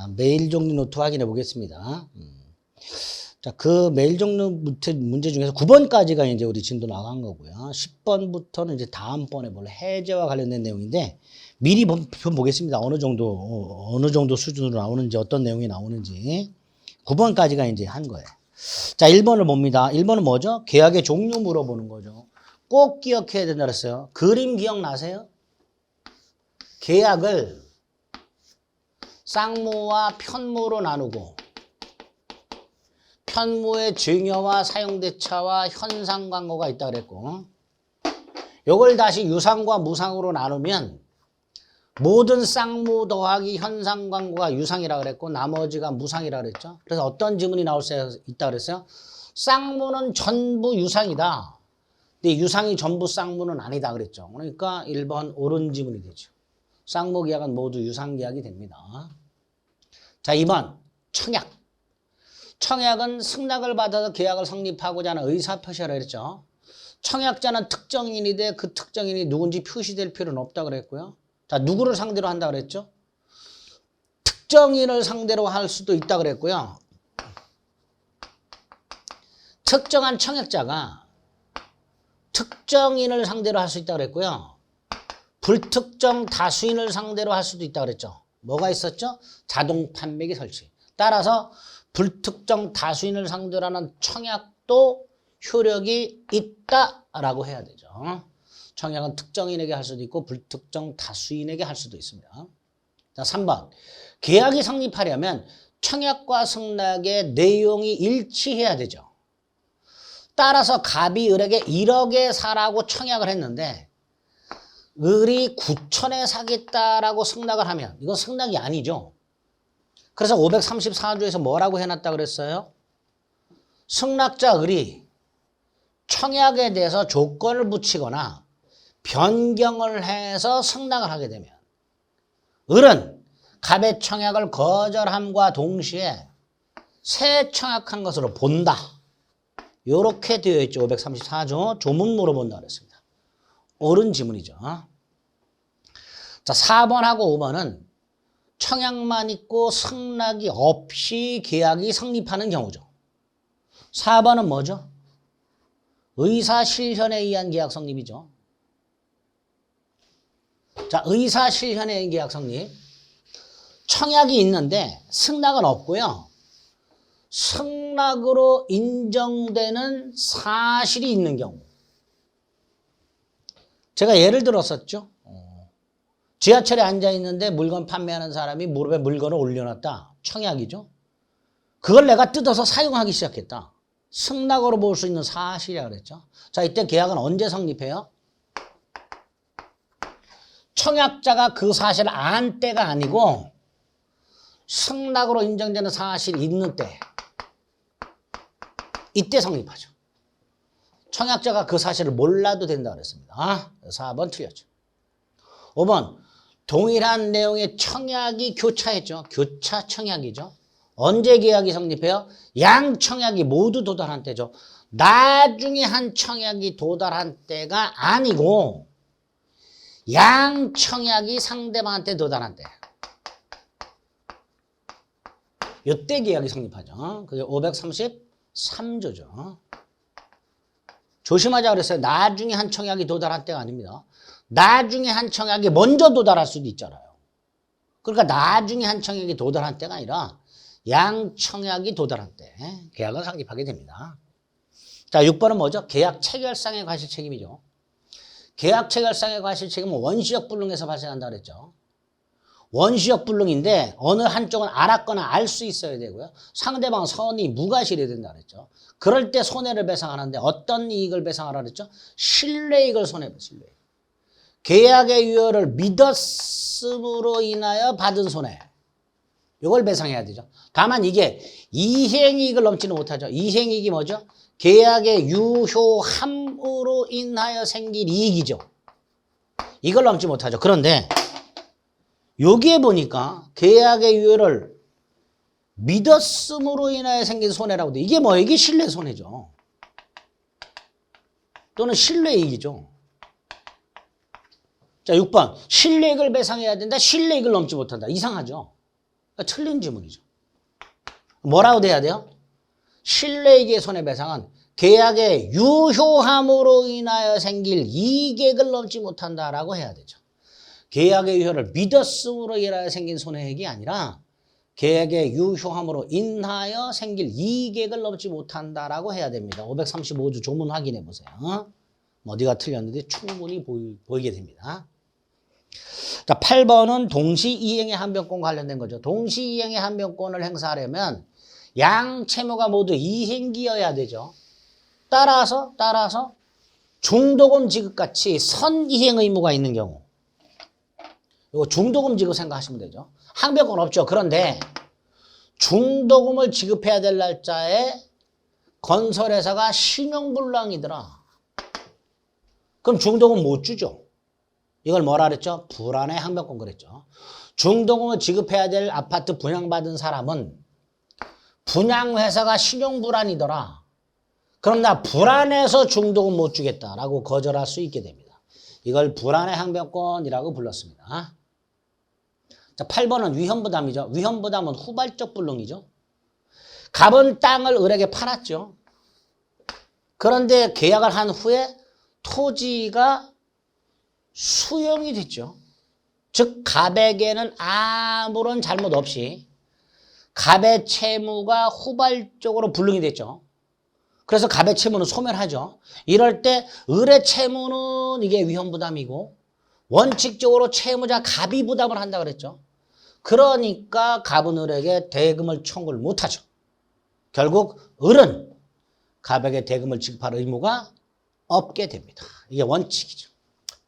메일 종류 노트 확인해 보겠습니다. 자, 그 메일 종류 문제 중에서 9번까지가 이제 우리 진도 나간 거고요. 10번부터는 이제 다음번에 볼 해제와 관련된 내용인데 미리 보겠습니다. 어느 정도 수준으로 나오는지 어떤 내용이 나오는지 9번까지가 이제 한 거예요. 자, 1번을 봅니다. 1번은 뭐죠? 계약의 종류 물어보는 거죠. 꼭 기억해야 된다 그랬어요. 그림 기억나세요? 계약을 쌍무와 편무로 나누고 편무의 증여와 사용대차와 현상광고가 있다 그랬고 요걸 다시 유상과 무상으로 나누면 모든 쌍무 더하기 현상광고가 유상이라 그랬고 나머지가 무상이라 그랬죠. 그래서 어떤 지문이 나올 수 있다 그랬어요? 쌍무는 전부 유상이다. 근데 유상이 전부 쌍무는 아니다 그랬죠. 그러니까 1번 옳은 지문이 되죠. 쌍무 계약은 모두 유상 계약이 됩니다. 자, 2번 청약. 청약은 승낙을 받아서 계약을 성립하고자 하는 의사표시라 그랬죠. 청약자는 특정인이 돼 그 특정인이 누군지 표시될 필요는 없다 그랬고요. 자, 누구를 상대로 한다 그랬죠? 특정인을 상대로 할 수도 있다 그랬고요. 특정한 청약자가 특정인을 상대로 할 수 있다 그랬고요. 불특정 다수인을 상대로 할 수도 있다 그랬죠. 뭐가 있었죠? 자동 판매기 설치. 따라서 불특정 다수인을 상대로 하는 청약도 효력이 있다라고 해야 되죠. 청약은 특정인에게 할 수도 있고 불특정 다수인에게 할 수도 있습니다. 자, 3번. 계약이 성립하려면 청약과 승낙의 내용이 일치해야 되죠. 따라서 갑이 을에게 1억에 사라고 청약을 했는데 을이 9천에 사겠다라고 승낙을 하면 이건 승낙이 아니죠. 그래서 534조에서 뭐라고 해놨다 그랬어요? 승낙자 을이 청약에 대해서 조건을 붙이거나 변경을 해서 승낙을 하게 되면 을은 갑의 청약을 거절함과 동시에 새 청약한 것으로 본다. 이렇게 되어 있죠. 534조 조문 물어본다 그랬습니다. 옳은 지문이죠. 자, 4번하고 5번은 청약만 있고 승낙이 없이 계약이 성립하는 경우죠. 4번은 뭐죠? 의사실현에 의한 계약 성립이죠. 자, 의사실현에 의한 계약 성립. 청약이 있는데 승낙은 없고요. 승낙으로 인정되는 사실이 있는 경우. 제가 예를 들었었죠. 지하철에 앉아있는데 물건 판매하는 사람이 무릎에 물건을 올려놨다. 청약이죠. 그걸 내가 뜯어서 사용하기 시작했다. 승낙으로 볼 수 있는 사실이라고 그랬죠. 자, 이때 계약은 언제 성립해요? 청약자가 그 사실을 안 때가 아니고 승낙으로 인정되는 사실이 있는 때. 이때 성립하죠. 청약자가 그 사실을 몰라도 된다고 그랬습니다. 4번 틀렸죠. 5번. 동일한 내용의 청약이 교차했죠. 교차 청약이죠. 언제 계약이 성립해요? 양 청약이 모두 도달한 때죠. 나중에 한 청약이 도달한 때가 아니고 양 청약이 상대방한테 도달한 때. 이때 계약이 성립하죠. 그게 533조죠. 조심하자 그랬어요. 나중에 한 청약이 도달한 때가 아닙니다. 나중에 한 청약이 먼저 도달할 수도 있잖아요. 그러니까 나중에 한 청약이 도달한 때가 아니라 양 청약이 도달한 때 계약은 성립하게 됩니다. 자, 6번은 뭐죠? 계약 체결상의 과실 책임이죠. 계약 체결상의 과실 책임은 원시적 불능에서 발생한다 그랬죠. 원시적 불능인데 어느 한쪽은 알았거나 알 수 있어야 되고요. 상대방 선이 무과실이 된다 그랬죠. 그럴 때 손해를 배상하는데 어떤 이익을 배상하라 그랬죠? 신뢰이익을 신뢰이익. 계약의 유효를 믿었음으로 인하여 받은 손해. 이걸 배상해야 되죠. 다만 이게 이행이익을 넘지는 못하죠. 이행이익이 뭐죠? 계약의 유효함으로 인하여 생긴 이익이죠. 이걸 넘지 못하죠. 그런데 여기에 보니까 계약의 유효를 믿었음으로 인하여 생긴 손해라고 돼. 이게 뭐예요? 이게 신뢰 손해죠. 또는 신뢰이익이죠. 자, 6번. 신뢰이익을 배상해야 된다. 신뢰이익을 넘지 못한다. 이상하죠. 틀린 지문이죠. 뭐라고 돼야 돼요? 실내이익의 손해배상은 계약의 유효함으로 인하여 생길 이익을 넘지 못한다라고 해야 되죠. 계약의 유효를 믿었음으로 인하여 생긴 손해액이 아니라 계약의 유효함으로 인하여 생길 이익을 넘지 못한다라고 해야 됩니다. 535조 조문 확인해 보세요. 어디가 틀렸는데 충분히 보이게 됩니다. 자, 8번은 동시이행의 한변권 관련된 거죠. 동시이행의 한변권을 행사하려면 양 채무가 모두 이행기여야 되죠. 따라서 중도금 지급같이 선이행 의무가 있는 경우, 이거 중도금 지급 생각하시면 되죠. 항변권 없죠. 그런데 중도금을 지급해야 될 날짜에 건설회사가 신용불량이더라. 그럼 중도금 못 주죠. 이걸 뭐라 그랬죠? 불안의 항변권 그랬죠. 중도금을 지급해야 될 아파트 분양받은 사람은 분양회사가 신용불안이더라. 그럼 나 불안해서 중도금 못 주겠다라고 거절할 수 있게 됩니다. 이걸 불안의 항변권이라고 불렀습니다. 자, 8번은 위험부담이죠. 위험부담은 후발적 불능이죠. 갑은 땅을 을에게 팔았죠. 그런데 계약을 한 후에 토지가 수용이 됐죠. 즉 갑에게는 아무런 잘못 없이 갑의 채무가 후발적으로 불능이 됐죠. 그래서 갑의 채무는 소멸하죠. 이럴 때 을의 채무는 이게 위험부담이고 원칙적으로 채무자 갑이 부담을 한다 그랬죠. 그러니까 갑은 을에게 대금을 청구를 못하죠. 결국 을은 갑에게 대금을 지급할 의무가 없게 됩니다. 이게 원칙이죠.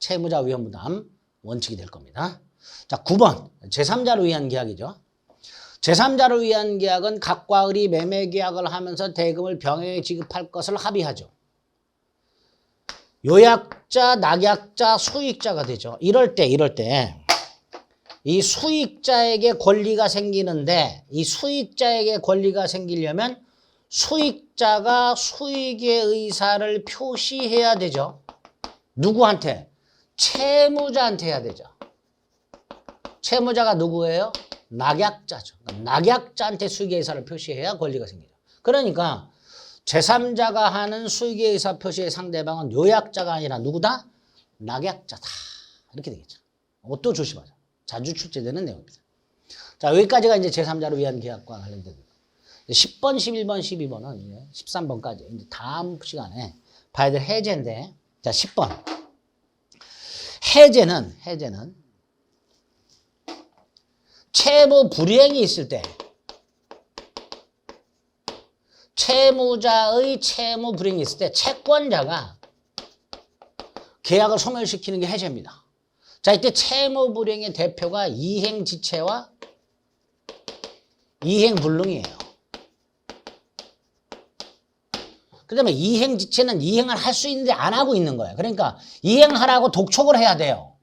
채무자 위험부담 원칙이 될 겁니다. 자, 9번 제3자를 위한 계약이죠. 제3자를 위한 계약은 갑과 을이 매매 계약을 하면서 대금을 병행해 지급할 것을 합의하죠. 요약자, 낙약자, 수익자가 되죠. 이럴 때 이 수익자에게 권리가 생기는데 이 수익자에게 권리가 생기려면 수익자가 수익의 의사를 표시해야 되죠. 누구한테? 채무자한테 해야 되죠. 채무자가 누구예요? 낙약자죠. 낙약자한테 수익의 의사를 표시해야 권리가 생기죠. 그러니까 제3자가 하는 수익의 의사 표시의 상대방은 요약자가 아니라 누구다? 낙약자다. 이렇게 되겠죠. 또 조심하자. 자주 출제되는 내용입니다. 자, 여기까지가 이제 제3자를 위한 계약과 관련된 10번, 11번, 12번은 13번까지 이제 다음 시간에 봐야 될 해제인데, 자, 10번. 해제는 채무 불이행이 있을 때 채무자의 채무 불이행이 있을 때 채권자가 계약을 소멸시키는 게 해제입니다. 자, 이때 채무 불이행의 대표가 이행지체와 이행불능이에요. 그 다음에 이행지체는 이행을 할 수 있는데 안 하고 있는 거예요. 그러니까 이행하라고 독촉을 해야 돼요.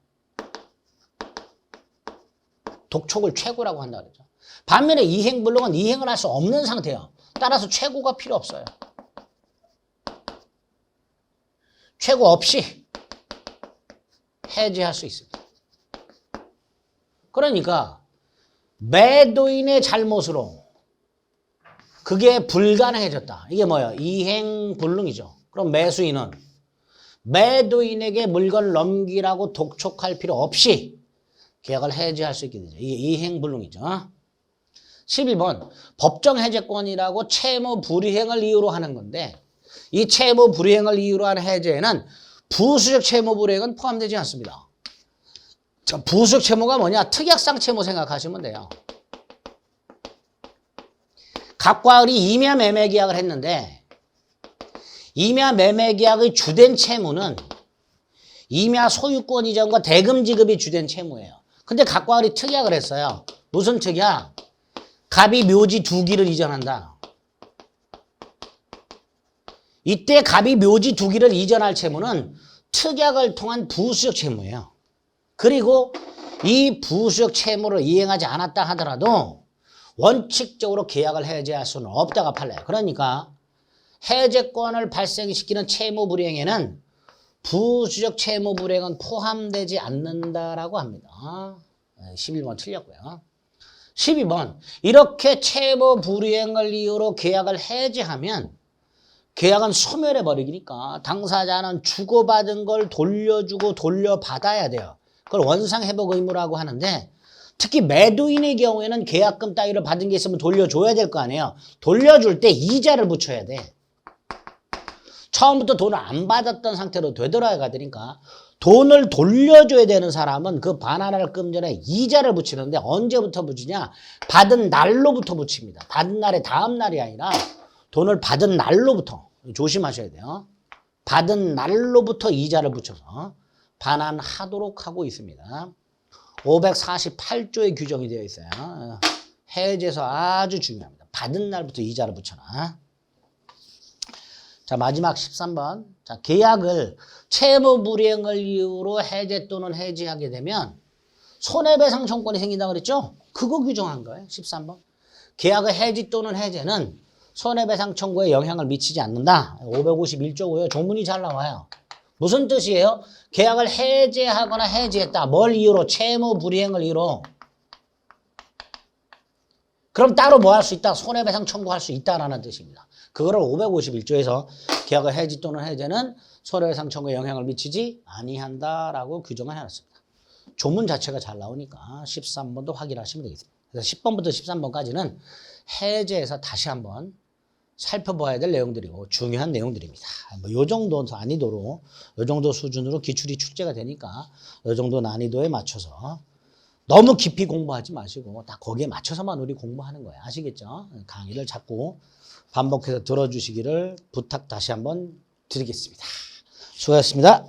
독촉을 최고라고 한다 그러죠. 반면에 이행불능은 이행을 할 수 없는 상태예요. 따라서 최고가 필요 없어요. 최고 없이 해지할 수 있습니다. 그러니까 매도인의 잘못으로 그게 불가능해졌다. 이게 뭐예요? 이행불능이죠. 그럼 매수인은 매도인에게 물건을 넘기라고 독촉할 필요 없이 계약을 해지할 수 있게 되죠. 이게 이행불능이죠. 11번 법정 해제권이라고 채무 불이행을 이유로 하는 건데 이 채무 불이행을 이유로 하는 해제에는 부수적 채무 불이행은 포함되지 않습니다. 부수적 채무가 뭐냐? 특약상 채무 생각하시면 돼요. 갑과 을이 임야 매매 계약을 했는데 임야 매매 계약의 주된 채무는 임야 소유권 이전과 대금 지급이 주된 채무예요. 근데 갑과 을이 특약을 했어요. 무슨 특약? 갑이 묘지 2기를 이전한다. 이때 갑이 묘지 2기를 이전할 채무는 특약을 통한 부수적 채무예요. 그리고 이 부수적 채무를 이행하지 않았다 하더라도 원칙적으로 계약을 해제할 수는 없다가 판례예요. 그러니까 해제권을 발생시키는 채무 불이행에는 부수적 채무 불이행은 포함되지 않는다라고 합니다. 11번 틀렸고요. 12번. 이렇게 채무 불이행을 이유로 계약을 해지하면 계약은 소멸해 버리니까 당사자는 주고받은 걸 돌려주고 돌려받아야 돼요. 그걸 원상회복 의무라고 하는데 특히 매도인의 경우에는 계약금 따위를 받은 게 있으면 돌려줘야 될 거 아니에요. 돌려줄 때 이자를 붙여야 돼. 처음부터 돈을 안 받았던 상태로 되돌아가야 되니까 돈을 돌려줘야 되는 사람은 그 반환할 금 전에 이자를 붙이는데 언제부터 붙이냐? 받은 날로부터 붙입니다. 받은 날의 다음 날이 아니라 돈을 받은 날로부터. 조심하셔야 돼요. 받은 날로부터 이자를 붙여서 반환하도록 하고 있습니다. 548조의 규정이 되어 있어요. 해제서 아주 중요합니다. 받은 날부터 이자를 붙여놔. 자, 마지막 13번. 자, 계약을 채무 불이행을 이유로 해제 또는 해지하게 되면 손해배상 청구권이 생긴다고 그랬죠? 그거 규정한 거예요. 13번. 계약의 해지 또는 해제는 손해배상 청구에 영향을 미치지 않는다. 551조고요. 조문이 잘 나와요. 무슨 뜻이에요? 계약을 해제하거나 해지했다. 뭘 이유로? 채무 불이행을 이유로. 그럼 따로 뭐 할 수 있다? 손해배상 청구할 수 있다라는 뜻입니다. 그거를 551조에서 계약을 해지 또는 해제는 손해배상 청구에 영향을 미치지 아니한다라고 규정을 해놨습니다. 조문 자체가 잘 나오니까 13번도 확인하시면 되겠습니다. 그래서 10번부터 13번까지는 해제에서 다시 한번 살펴봐야 될 내용들이고 중요한 내용들입니다. 뭐 요 정도 난이도로 요 정도 수준으로 기출이 출제가 되니까 요 정도 난이도에 맞춰서 너무 깊이 공부하지 마시고 딱 거기에 맞춰서만 우리 공부하는 거예요. 아시겠죠? 강의를 자꾸 반복해서 들어주시기를 부탁 다시 한번 드리겠습니다. 수고하셨습니다.